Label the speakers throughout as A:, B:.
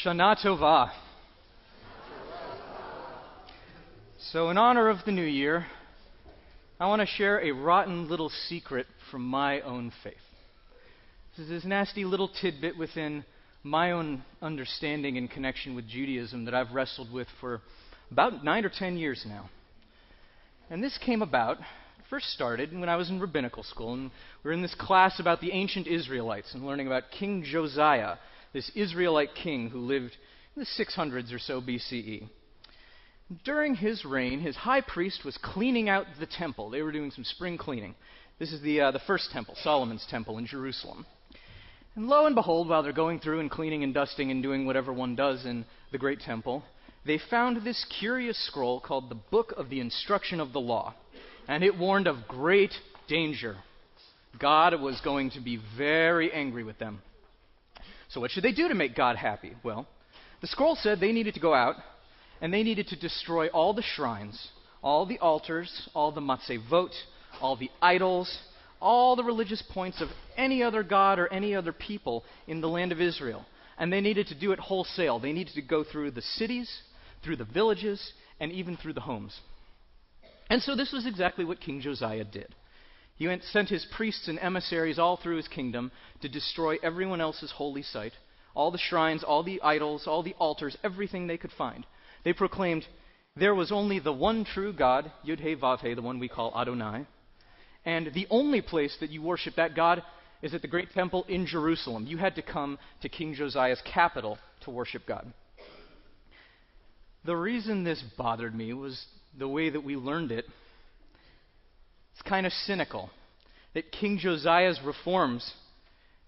A: Shana Tova. So in honor of the new year, I want to share a rotten little secret from my own faith. This is this nasty little tidbit within my own understanding and connection with Judaism that I've wrestled with for about 9 or 10 years now. And this came about, first started when I was in rabbinical school, and we were in this class about the ancient Israelites and learning about King Josiah, this Israelite king who lived in the 600s or so BCE. During his reign, his high priest was cleaning out the temple. They were doing some spring cleaning. This is the first temple, Solomon's temple in Jerusalem. And lo and behold, while they're going through and cleaning and dusting and doing whatever one does in the great temple, they found this curious scroll called the Book of the Instruction of the Law. And it warned of great danger. God was going to be very angry with them. So what should they do to make God happy? Well, the scroll said they needed to go out and they needed to destroy all the shrines, all the altars, all the matzevot, all the idols, all the religious points of any other god or any other people in the land of Israel. And they needed to do it wholesale. They needed to go through the cities, through the villages, and even through the homes. And so this was exactly what King Josiah did. He sent his priests and emissaries all through his kingdom to destroy everyone else's holy site, all the shrines, all the idols, all the altars, everything they could find. They proclaimed there was only the one true God, Yud-He-Vav-He, the one we call Adonai, and the only place that you worship that God is at the great temple in Jerusalem. You had to come to King Josiah's capital to worship God. The reason this bothered me was the way that we learned it. It's kind of cynical that King Josiah's reforms,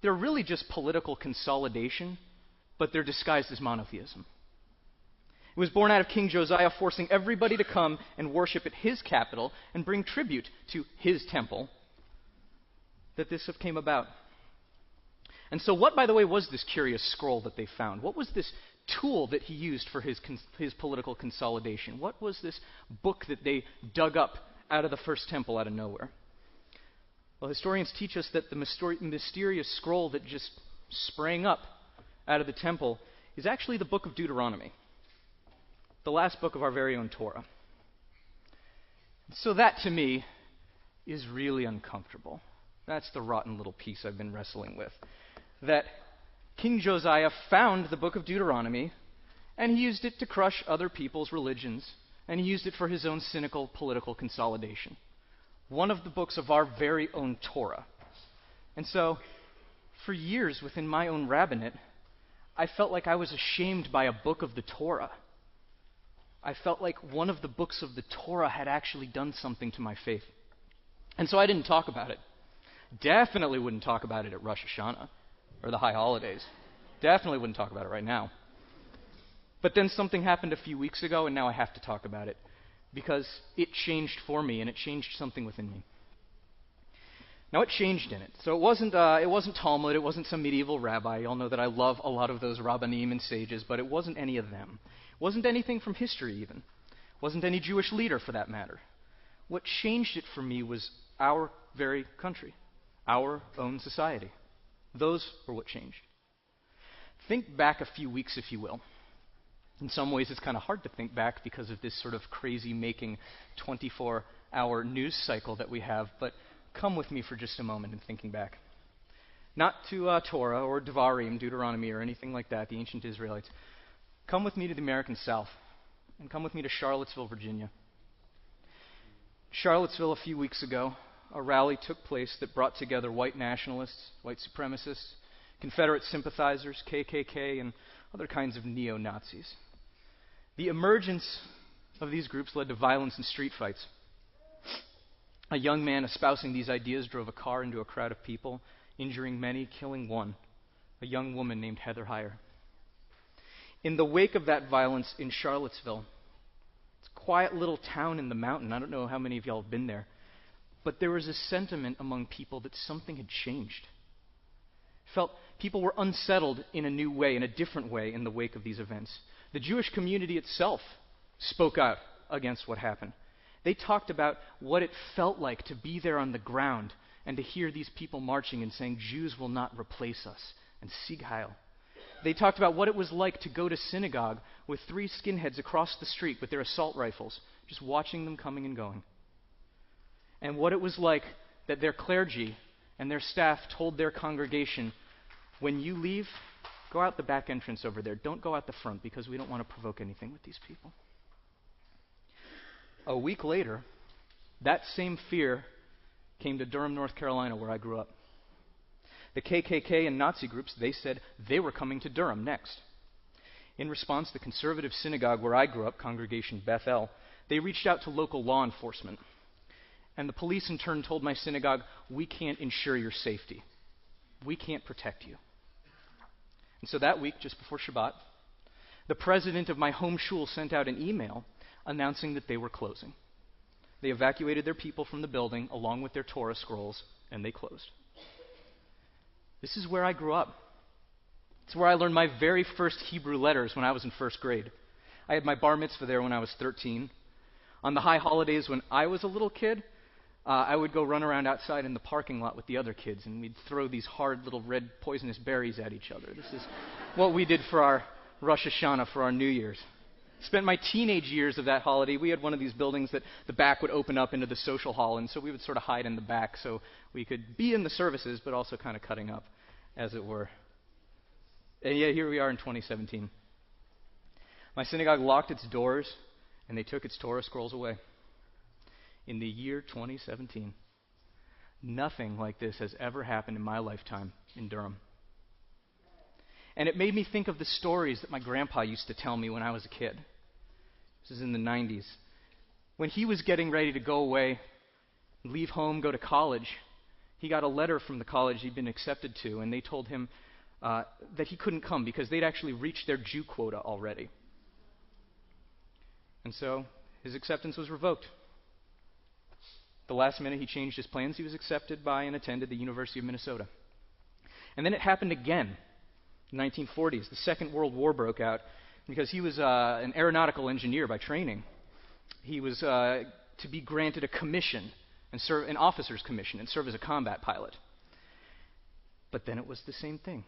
A: they're really just political consolidation, but they're disguised as monotheism. It was born out of King Josiah forcing everybody to come and worship at his capital and bring tribute to his temple that this came about. And so what, by the way, was this curious scroll that they found? What was this tool that he used for his political consolidation? What was this book that they dug up out of the first temple out of nowhere? Well, historians teach us that the mysterious scroll that just sprang up out of the temple is actually the book of Deuteronomy, the last book of our very own Torah. So that, to me, is really uncomfortable. That's the rotten little piece I've been wrestling with. That King Josiah found the book of Deuteronomy, and he used it to crush other people's religions, and he used it for his own cynical political consolidation. One of the books of our very own Torah. And so, for years within my own rabbinate, I felt like I was ashamed by a book of the Torah. I felt like one of the books of the Torah had actually done something to my faith. And so I didn't talk about it. Definitely wouldn't talk about it at Rosh Hashanah or the high holidays. Definitely wouldn't talk about it right now. But then something happened a few weeks ago, and now I have to talk about it because it changed for me, and it changed something within me. Now, it changed in it. So it wasn't Talmud, it wasn't some medieval rabbi. You all know that I love a lot of those rabbanim and sages, but it wasn't any of them. It wasn't anything from history, even. It wasn't any Jewish leader, for that matter. What changed it for me was our very country, our own society. Those were what changed. Think back a few weeks, if you will. In some ways, it's kind of hard to think back because of this sort of crazy-making 24-hour news cycle that we have, but come with me for just a moment in thinking back. Not to Torah or Devarim, Deuteronomy, or anything like that, the ancient Israelites. Come with me to the American South, and come with me to Charlottesville, Virginia. Charlottesville, a few weeks ago, a rally took place that brought together white nationalists, white supremacists, Confederate sympathizers, KKK, and other kinds of neo-Nazis. The emergence of these groups led to violence and street fights. A young man espousing these ideas drove a car into a crowd of people, injuring many, killing one, a young woman named Heather Heyer. In the wake of that violence in Charlottesville, it's a quiet little town in the mountain. I don't know how many of y'all have been there. But there was a sentiment among people that something had changed. Felt people were unsettled in a new way, in a different way in the wake of these events. The Jewish community itself spoke out against what happened. They talked about what it felt like to be there on the ground and to hear these people marching and saying, Jews will not replace us, and Sieg Heil. They talked about what it was like to go to synagogue with 3 skinheads across the street with their assault rifles, just watching them coming and going. And what it was like that their clergy and their staff told their congregation, when you leave, go out the back entrance over there. Don't go out the front because we don't want to provoke anything with these people. A week later, that same fear came to Durham, North Carolina, where I grew up. The KKK and Nazi groups, they said they were coming to Durham next. In response, the conservative synagogue where I grew up, Congregation Bethel, they reached out to local law enforcement. And the police in turn told my synagogue, we can't ensure your safety. We can't protect you. And so that week, just before Shabbat, the president of my home shul sent out an email announcing that they were closing. They evacuated their people from the building along with their Torah scrolls, and they closed. This is where I grew up. It's where I learned my very first Hebrew letters when I was in first grade. I had my bar mitzvah there when I was 13. On the high holidays when I was a little kid, I would go run around outside in the parking lot with the other kids, and we'd throw these hard little red poisonous berries at each other. This is what we did for our Rosh Hashanah, for our New Year's. Spent my teenage years of that holiday. We had one of these buildings that the back would open up into the social hall, and so we would sort of hide in the back so we could be in the services, but also kind of cutting up, as it were. And yet here we are in 2017. My synagogue locked its doors, and they took its Torah scrolls away. In the year 2017. Nothing like this has ever happened in my lifetime in Durham. And it made me think of the stories that my grandpa used to tell me when I was a kid. This is in the 90s. When he was getting ready to go away, leave home, go to college, he got a letter from the college he'd been accepted to, and they told him that he couldn't come because they'd actually reached their Jew quota already. And so his acceptance was revoked. The last minute he changed his plans. He was accepted by and attended the University of Minnesota. And then it happened again in the 1940s. The Second World War broke out because he was an aeronautical engineer by training. He was to be granted a commission, and serve an officer's commission, and serve as a combat pilot. But then it was the same thing.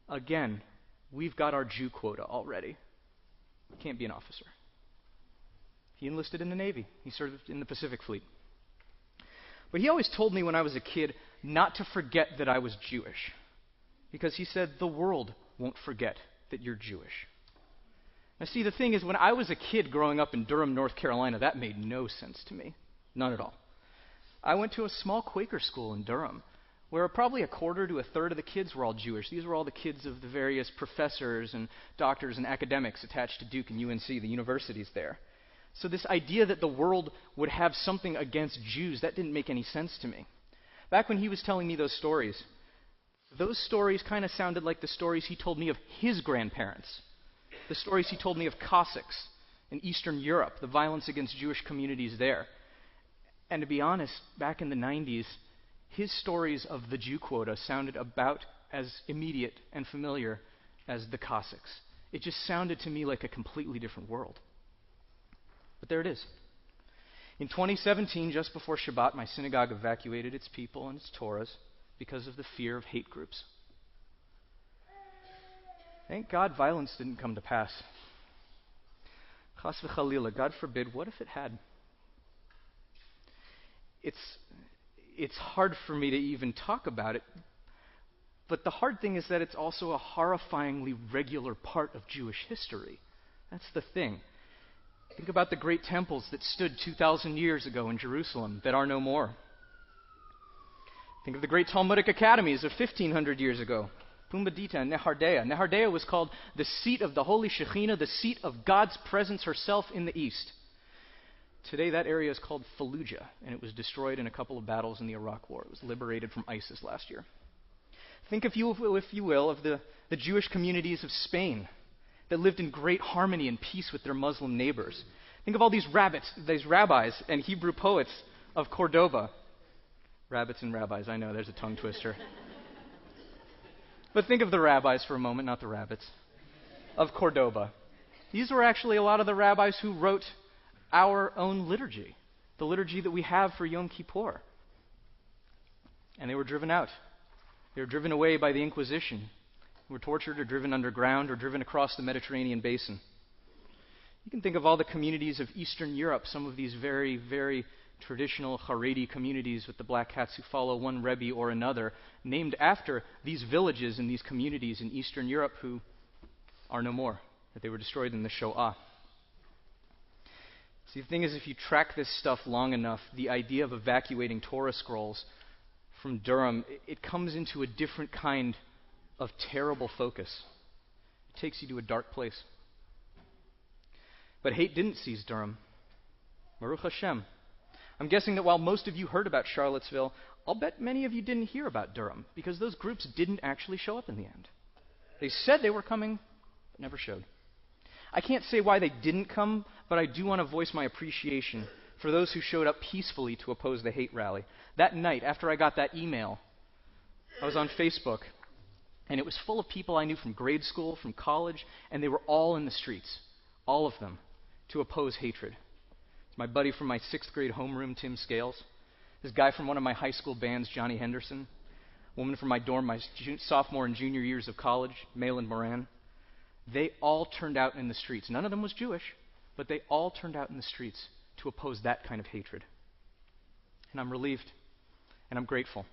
A: Again, we've got our Jew quota already. Can't be an officer. He enlisted in the Navy. He served in the Pacific Fleet. But he always told me when I was a kid not to forget that I was Jewish, because he said the world won't forget that you're Jewish. Now see, the thing is, when I was a kid growing up in Durham, North Carolina, that made no sense to me. None at all. I went to a small Quaker school in Durham, where probably a quarter to a third of the kids were all Jewish. These were all the kids of the various professors and doctors and academics attached to Duke and UNC, the universities there. So this idea that the world would have something against Jews, that didn't make any sense to me. Back when he was telling me those stories kind of sounded like the stories he told me of his grandparents, the stories he told me of Cossacks in Eastern Europe, the violence against Jewish communities there. And to be honest, back in the 90s, his stories of the Jew quota sounded about as immediate and familiar as the Cossacks. It just sounded to me like a completely different world. But there it is. In 2017, just before Shabbat, my synagogue evacuated its people and its Torahs because of the fear of hate groups. Thank God violence didn't come to pass. Chas v'chalila, God forbid, what if it had? It's hard for me to even talk about it, but the hard thing is that it's also a horrifyingly regular part of Jewish history. That's the thing. Think about the great temples that stood 2,000 years ago in Jerusalem that are no more. Think of the great Talmudic academies of 1,500 years ago. Pumbedita and Nehardea. Nehardea was called the seat of the Holy Shekhinah, the seat of God's presence herself in the east. Today that area is called Fallujah, and it was destroyed in a couple of battles in the Iraq War. It was liberated from ISIS last year. Think, if you will, of the Jewish communities of Spain that lived in great harmony and peace with their Muslim neighbors. Think of all these rabbis and Hebrew poets of Cordoba. Rabbits and rabbis, I know, there's a tongue twister. But think of the rabbis for a moment, not the rabbits, of Cordoba. These were actually a lot of the rabbis who wrote our own liturgy, the liturgy that we have for Yom Kippur. And they were driven out. They were driven away by the Inquisition who were tortured or driven underground or driven across the Mediterranean basin. You can think of all the communities of Eastern Europe, some of these very, very traditional Haredi communities with the black hats who follow one Rebbe or another, named after these villages and these communities in Eastern Europe who are no more, that they were destroyed in the Shoah. See, the thing is, if you track this stuff long enough, the idea of evacuating Torah scrolls from Durham, it comes into a different kind of terrible focus. It takes you to a dark place. But hate didn't seize Durham. Baruch Hashem. I'm guessing that while most of you heard about Charlottesville, I'll bet many of you didn't hear about Durham, because those groups didn't actually show up in the end. They said they were coming, but never showed. I can't say why they didn't come, but I do want to voice my appreciation for those who showed up peacefully to oppose the hate rally. That night, after I got that email, I was on Facebook, and it was full of people I knew from grade school, from college, and they were all in the streets, all of them, to oppose hatred. My buddy from my 6th grade homeroom, Tim Scales. This guy from one of my high school bands, Johnny Henderson. Woman from my dorm, my sophomore and junior years of college, Malin Moran. They all turned out in the streets. None of them was Jewish, but they all turned out in the streets to oppose that kind of hatred. And I'm relieved, and I'm grateful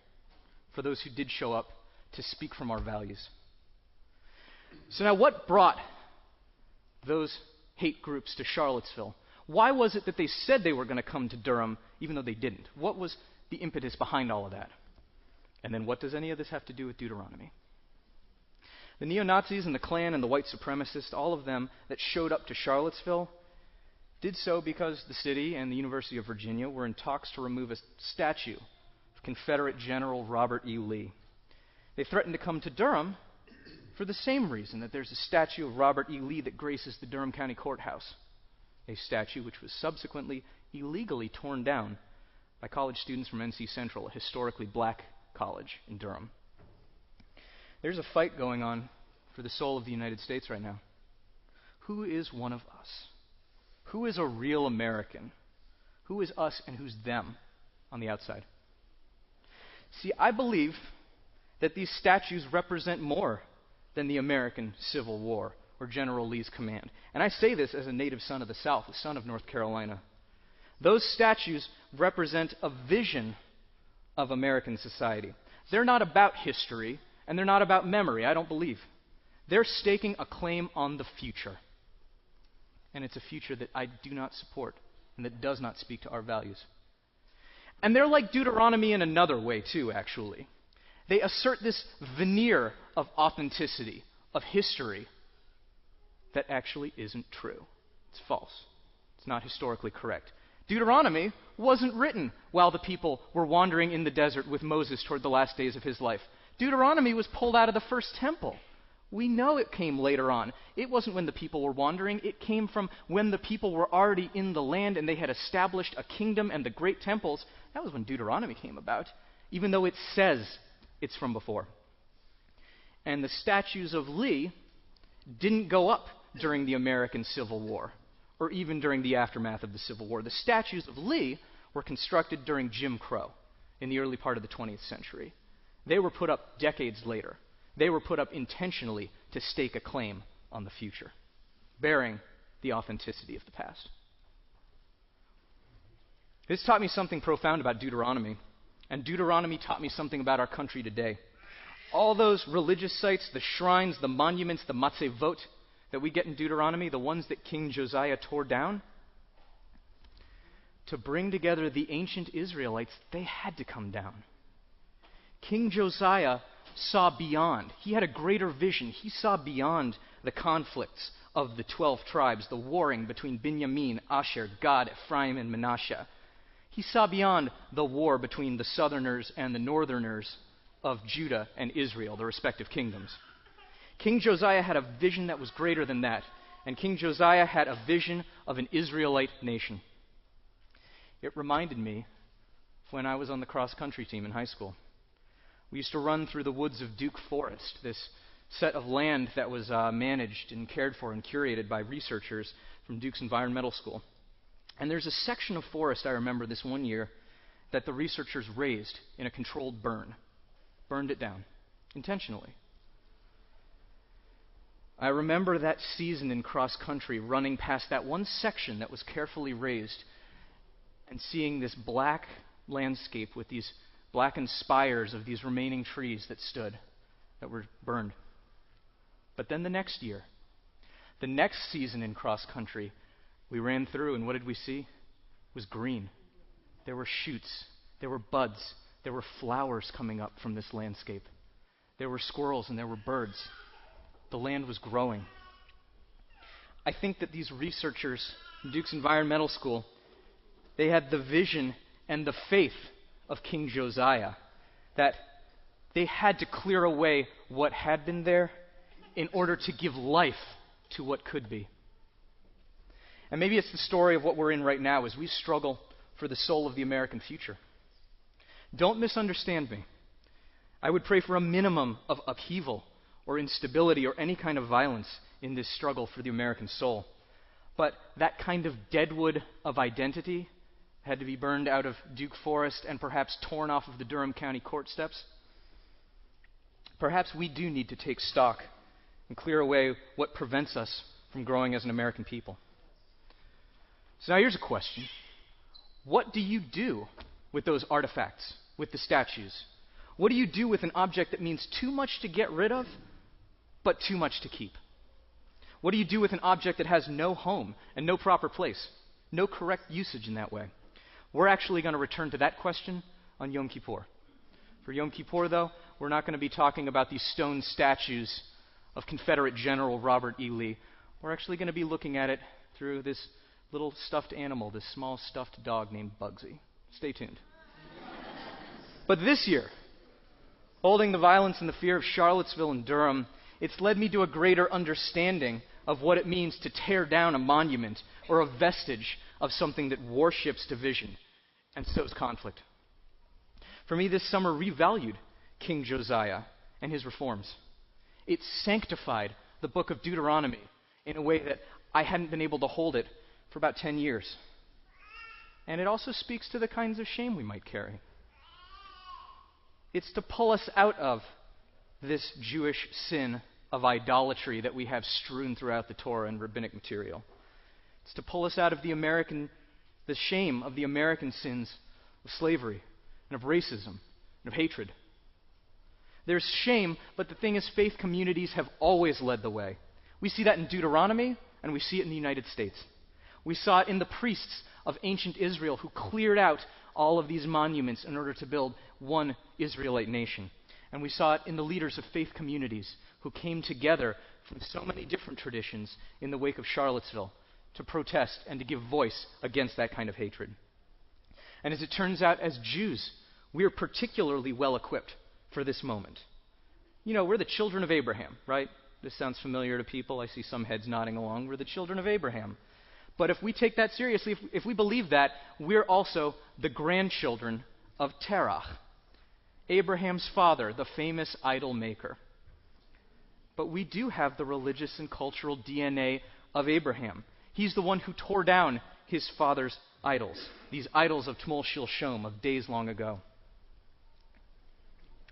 A: for those who did show up to speak from our values. So now, what brought those hate groups to Charlottesville? Why was it that they said they were going to come to Durham, even though they didn't? What was the impetus behind all of that? And then what does any of this have to do with Deuteronomy? The neo-Nazis and the Klan and the white supremacists, all of them that showed up to Charlottesville, did so because the city and the University of Virginia were in talks to remove a statue of Confederate General Robert E. Lee. They threatened to come to Durham for the same reason, that there's a statue of Robert E. Lee that graces the Durham County Courthouse. A statue which was subsequently illegally torn down by college students from NC Central, a historically black college in Durham. There's a fight going on for the soul of the United States right now. Who is one of us? Who is a real American? Who is us and who's them on the outside? See, I believe that these statues represent more than the American Civil War or General Lee's command. And I say this as a native son of the South, a son of North Carolina. Those statues represent a vision of American society. They're not about history, and they're not about memory, I don't believe. They're staking a claim on the future. And it's a future that I do not support, and that does not speak to our values. And they're like Deuteronomy in another way, too, actually. They assert this veneer of authenticity, of history, that actually isn't true. It's false. It's not historically correct. Deuteronomy wasn't written while the people were wandering in the desert with Moses toward the last days of his life. Deuteronomy was pulled out of the first temple. We know it came later on. It wasn't when the people were wandering. It came from when the people were already in the land and they had established a kingdom and the great temples. That was when Deuteronomy came about, even though it says it's from before. And the statues of Lee didn't go up during the American Civil War, or even during the aftermath of the Civil War. The statues of Lee were constructed during Jim Crow in the early part of the 20th century. They were put up decades later. They were put up intentionally to stake a claim on the future, bearing the authenticity of the past. This taught me something profound about Deuteronomy, and Deuteronomy taught me something about our country today. All those religious sites, the shrines, the monuments, the matzevot that we get in Deuteronomy, the ones that King Josiah tore down, to bring together the ancient Israelites, they had to come down. King Josiah saw beyond. He had a greater vision. He saw beyond the conflicts of the 12 tribes, the warring between Binyamin, Asher, Gad, Ephraim, and Manasseh. He saw beyond the war between the southerners and the northerners of Judah and Israel, the respective kingdoms. King Josiah had a vision that was greater than that, and King Josiah had a vision of an Israelite nation. It reminded me of when I was on the cross-country team in high school. We used to run through the woods of Duke Forest, this set of land that was managed and cared for and curated by researchers from Duke's Environmental School. And there's a section of forest, I remember this one year, that the researchers razed in a controlled burn. Burned it down, intentionally. I remember that season in cross country, running past that one section that was carefully raised and seeing this black landscape with these blackened spires of these remaining trees that stood, that were burned. But then the next year, the next season in cross country, we ran through, and what did we see? It was green. There were shoots. There were buds. There were flowers coming up from this landscape. There were squirrels and there were birds. The land was growing. I think that these researchers from Duke's Environmental School, they had the vision and the faith of King Josiah, that they had to clear away what had been there in order to give life to what could be. And maybe it's the story of what we're in right now as we struggle for the soul of the American future. Don't misunderstand me. I would pray for a minimum of upheaval or instability or any kind of violence in this struggle for the American soul. But that kind of deadwood of identity had to be burned out of Duke Forest and perhaps torn off of the Durham County court steps. Perhaps we do need to take stock and clear away what prevents us from growing as an American people. So now here's a question. What do you do with those artifacts, with the statues? What do you do with an object that means too much to get rid of, but too much to keep? What do you do with an object that has no home and no proper place, no correct usage in that way? We're actually going to return to that question on Yom Kippur. For Yom Kippur, though, we're not going to be talking about these stone statues of Confederate General Robert E. Lee. We're actually going to be looking at it through this little stuffed animal, this small stuffed dog named Bugsy. Stay tuned. But this year, holding the violence and the fear of Charlottesville and Durham, it's led me to a greater understanding of what it means to tear down a monument or a vestige of something that worships division and sows conflict. For me, this summer revalued King Josiah and his reforms. It sanctified the book of Deuteronomy in a way that I hadn't been able to hold it for about 10 years. And it also speaks to the kinds of shame we might carry. It's to pull us out of this Jewish sin of idolatry that we have strewn throughout the Torah and rabbinic material. It's to pull us out of the shame of the American sins of slavery and of racism and of hatred. There's shame, but the thing is, faith communities have always led the way. We see that in Deuteronomy, and we see it in the United States. We saw it in the priests of ancient Israel who cleared out all of these monuments in order to build one Israelite nation. And we saw it in the leaders of faith communities who came together from so many different traditions in the wake of Charlottesville to protest and to give voice against that kind of hatred. And as it turns out, as Jews, we are particularly well equipped for this moment. You know, we're the children of Abraham, right? This sounds familiar to people. I see some heads nodding along. We're the children of Abraham. But if we take that seriously, if we believe that, we're also the grandchildren of Terach, Abraham's father, the famous idol maker. But we do have the religious and cultural DNA of Abraham. He's the one who tore down his father's idols, these idols of Tmol Shil Shom, of days long ago.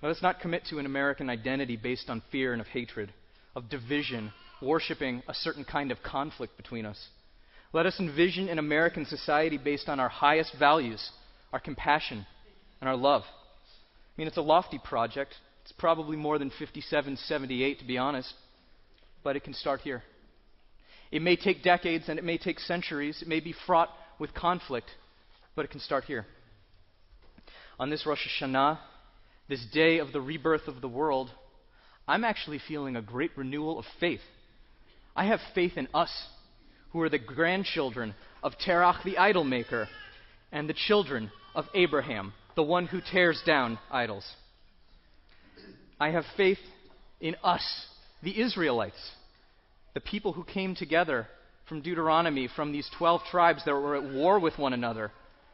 A: Let us not commit to an American identity based on fear and of hatred, of division, worshiping a certain kind of conflict between us. Let us envision an American society based on our highest values, our compassion, and our love. I mean, it's a lofty project. It's probably more than 57, 78, to be honest. But it can start here. It may take decades and it may take centuries. It may be fraught with conflict, but it can start here. On this Rosh Hashanah, this day of the rebirth of the world, I'm actually feeling a great renewal of faith. I have faith in us, who are the grandchildren of Terach the idol maker, and the children of Abraham, the one who tears down idols. I have faith in us, the Israelites, the people who came together from Deuteronomy, from these 12 tribes that were at war with one another,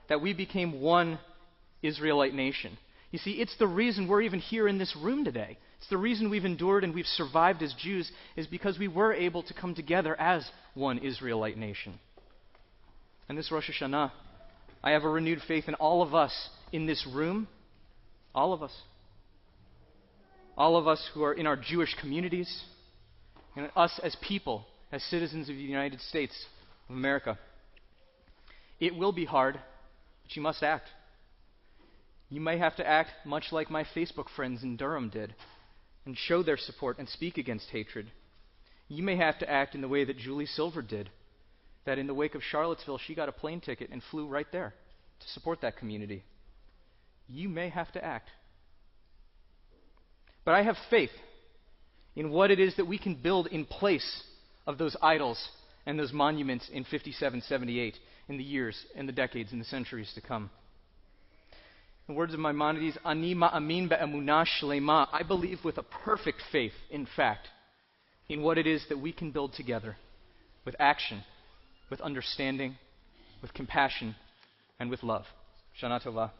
A: that we became one Israelite nation. You see, it's the reason we're even here in this room today. It's the reason we've endured and we've survived as Jews, is because we were able to come together as one Israelite nation. And this Rosh Hashanah, I have a renewed faith in all of us in this room, all of us who are in our Jewish communities, and us as people, as citizens of the United States of America. It will be hard, but you must act. You may have to act much like my Facebook friends in Durham did, and show their support and speak against hatred. You may have to act in the way that Julie Silver did, that in the wake of Charlottesville, she got a plane ticket and flew right there to support that community. You may have to act. But I have faith in what it is that we can build in place of those idols and those monuments in 57, 78, in the years and the decades and the centuries to come. In the words of Maimonides, Ani ma'amin be'emunah shlema, I believe with a perfect faith, in fact, in what it is that we can build together, with action, with understanding, with compassion, and with love. Shana Tova.